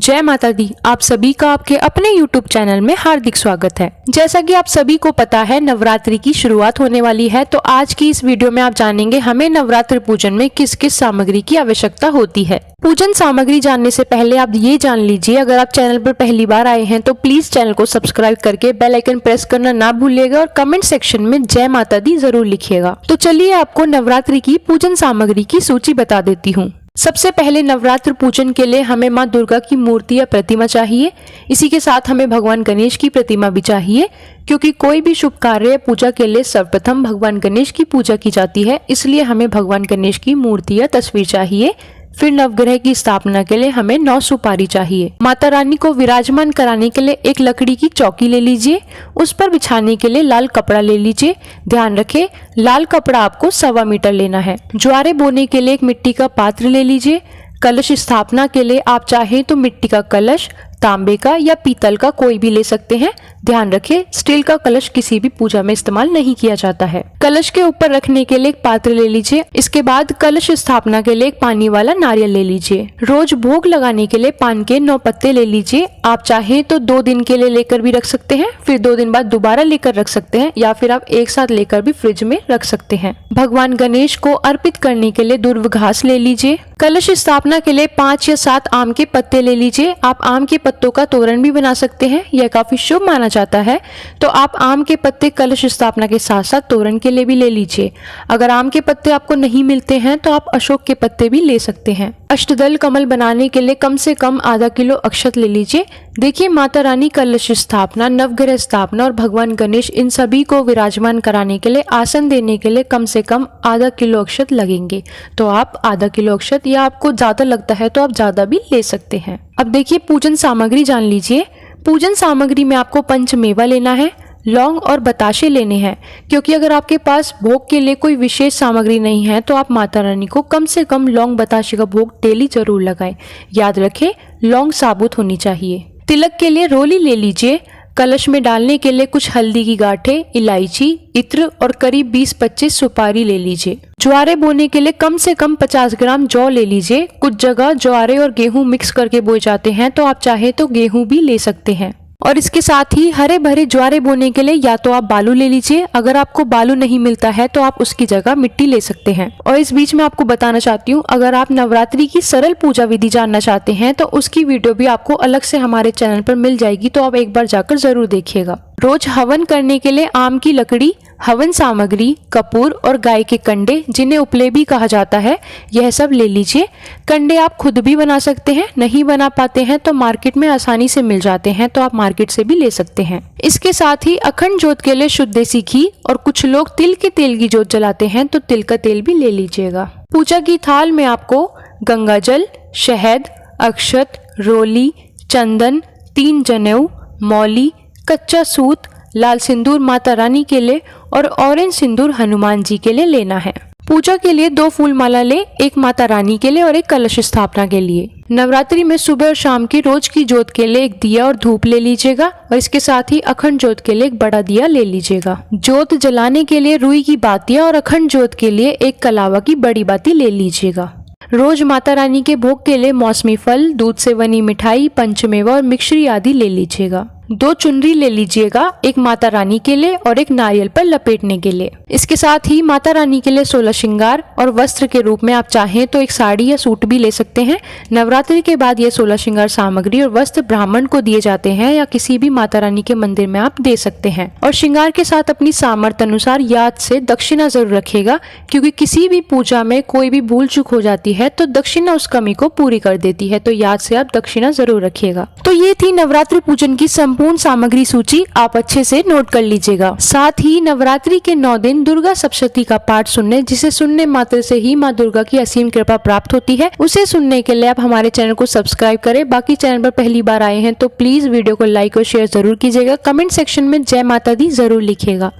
जय माता दी। आप सभी का आपके अपने YouTube चैनल में हार्दिक स्वागत है। जैसा कि आप सभी को पता है, नवरात्रि की शुरुआत होने वाली है, तो आज की इस वीडियो में आप जानेंगे हमें नवरात्रि पूजन में किस किस सामग्री की आवश्यकता होती है। पूजन सामग्री जानने से पहले आप ये जान लीजिए, अगर आप चैनल पर पहली बार आए हैं तो प्लीज चैनल को सब्सक्राइब करके बेल आइकन प्रेस करना ना भूलिएगा और कमेंट सेक्शन में जय माता दी जरूर लिखिएगा। तो चलिए आपको नवरात्रि की पूजन सामग्री की सूची बता देती हूँ। सबसे पहले नवरात्र पूजन के लिए हमें माँ दुर्गा की मूर्ति या प्रतिमा चाहिए। इसी के साथ हमें भगवान गणेश की प्रतिमा भी चाहिए, क्योंकि कोई भी शुभ कार्य या पूजा के लिए सर्वप्रथम भगवान गणेश की पूजा की जाती है, इसलिए हमें भगवान गणेश की मूर्ति या तस्वीर चाहिए। फिर नवग्रह की स्थापना के लिए हमें 9 सुपारी चाहिए। माता रानी को विराजमान कराने के लिए एक लकड़ी की चौकी ले लीजिए। उस पर बिछाने के लिए लाल कपड़ा ले लीजिए। ध्यान रखें, लाल कपड़ा आपको 1.25 मीटर लेना है। ज्वारे बोने के लिए एक मिट्टी का पात्र ले लीजिए। कलश स्थापना के लिए आप चाहें तो मिट्टी का कलश, तांबे का या पीतल का कोई भी ले सकते हैं। ध्यान रखें, स्टील का कलश किसी भी पूजा में इस्तेमाल नहीं किया जाता है। कलश के ऊपर रखने के लिए एक पात्र ले लीजिए। इसके बाद कलश स्थापना के लिए एक पानी वाला नारियल ले लीजिए। रोज भोग लगाने के लिए पान के 9 पत्ते ले लीजिए। आप चाहें तो 2 दिन के लिए लेकर भी रख सकते हैं, फिर 2 दिन बाद दोबारा लेकर रख सकते हैं, या फिर आप एक साथ लेकर भी फ्रिज में रख सकते हैं। भगवान गणेश को अर्पित करने के लिए दुर्व घास ले लीजिए। कलश स्थापना के लिए 5 या 7 आम के पत्ते ले लीजिए। आप आम के पत्तों का तोरण भी बना सकते हैं, यह काफी शुभ माना जाता है, तो आप आम के पत्ते कलश स्थापना के साथ साथ तोरण के लिए भी ले लीजिए। अगर आम के पत्ते आपको नहीं मिलते हैं तो आप अशोक के पत्ते भी ले सकते हैं। अष्टदल कमल बनाने के लिए कम से कम आधा किलो अक्षत ले लीजिए। देखिए, माता रानी, कलश स्थापना, नवग्रह स्थापना और भगवान गणेश, इन सभी को विराजमान कराने के लिए, आसन देने के लिए कम से कम आधा किलो अक्षत लगेंगे। तो आप आधा किलो अक्षत, या आपको ज्यादा लगता है तो आप ज्यादा भी ले सकते हैं। अब देखिए, पूजन सामग्री जान लीजिए। पूजन सामग्री में आपको पंचमेवा लेना है, लौंग और बताशे लेने हैं, क्योंकि अगर आपके पास भोग के लिए कोई विशेष सामग्री नहीं है तो आप माता रानी को कम से कम लौंग बताशे का भोग डेली जरूर लगाएं। याद रखें, लौंग साबुत होनी चाहिए। तिलक के लिए रोली ले लीजिए। कलश में डालने के लिए कुछ हल्दी की गांठें, इलायची, इत्र और करीब 20-25 सुपारी ले लीजिए। ज्वारे बोने के लिए कम से कम 50 ग्राम जौ ले लीजिए। कुछ जगह ज्वारे और गेहूं मिक्स करके बोए जाते हैं, तो आप चाहे तो गेहूं भी ले सकते हैं। और इसके साथ ही हरे भरे ज्वारे बोने के लिए या तो आप बालू ले लीजिए। अगर आपको बालू नहीं मिलता है तो आप उसकी जगह मिट्टी ले सकते हैं। और इस बीच में आपको बताना चाहती हूँ, अगर आप नवरात्रि की सरल पूजा विधि जानना चाहते हैं तो उसकी वीडियो भी आपको अलग से हमारे चैनल पर मिल जाएगी, तो आप एक बार जाकर जरूर देखिएगा। रोज हवन करने के लिए आम की लकड़ी, हवन सामग्री, कपूर और गाय के कंडे, जिन्हें उपले भी कहा जाता है, यह सब ले लीजिए। कंडे आप खुद भी बना सकते हैं, नहीं बना पाते हैं तो मार्केट में आसानी से मिल जाते हैं, तो आप मार्केट से भी ले सकते हैं। इसके साथ ही अखंड जोत के लिए शुद्ध देसी घी, और कुछ लोग तिल के तेल की जोत जलाते हैं, तो तिल का तेल भी ले लीजिएगा। पूजा की थाल में आपको गंगा जल, शहद, अक्षत, रोली, चंदन, 3 जनेऊ, मौली, कच्चा सूत, लाल सिंदूर माता रानी के लिए और ऑरेंज सिंदूर हनुमान जी के लिए लेना है। पूजा के लिए 2 फूल माला ले, एक माता रानी के लिए और एक कलश स्थापना के लिए। नवरात्रि में सुबह और शाम की रोज की जोत के लिए एक दिया और धूप ले लीजिएगा, और इसके साथ ही अखंड जोत के लिए एक बड़ा दिया ले लीजिएगा। जोत जलाने के लिए रुई की बातियां और अखंड जोत के लिए एक कलावा की बड़ी बाती ले लीजिएगा। रोज माता रानी के भोग के लिए मौसमी फल, दूध से बनी मिठाई, पंचमेवा और मिश्री आदि ले लीजिएगा। 2 चुनरी ले लीजिएगा, एक माता रानी के लिए और एक नारियल पर लपेटने के लिए। इसके साथ ही माता रानी के लिए 16 श्रृंगार और वस्त्र के रूप में आप चाहें तो एक साड़ी या सूट भी ले सकते हैं। नवरात्रि के बाद ये 16 श्रृंगार सामग्री और वस्त्र ब्राह्मण को दिए जाते हैं, या किसी भी माता रानी के मंदिर में आप दे सकते हैं। और श्रृंगार के साथ अपनी सामर्थ्य अनुसार याद से दक्षिणा जरूर रखिएगा, क्योंकि किसी भी पूजा में कोई भी भूल चूक हो जाती है तो दक्षिणा उस कमी को पूरी कर देती है, तो याद से आप दक्षिणा जरूर रखिएगा। तो ये थी नवरात्रि पूजन की संपूर्ण सामग्री सूची, आप अच्छे से नोट कर लीजिएगा। साथ ही नवरात्रि के 9 दिन दुर्गा सप्तशती का पाठ सुनने, जिसे सुनने मात्र से ही माँ दुर्गा की असीम कृपा प्राप्त होती है, उसे सुनने के लिए आप हमारे चैनल को सब्सक्राइब करें। बाकी चैनल पर पहली बार आए हैं तो प्लीज वीडियो को लाइक और शेयर जरूर कीजिएगा। कमेंट सेक्शन में जय माता दी जरूर लिखिएगा।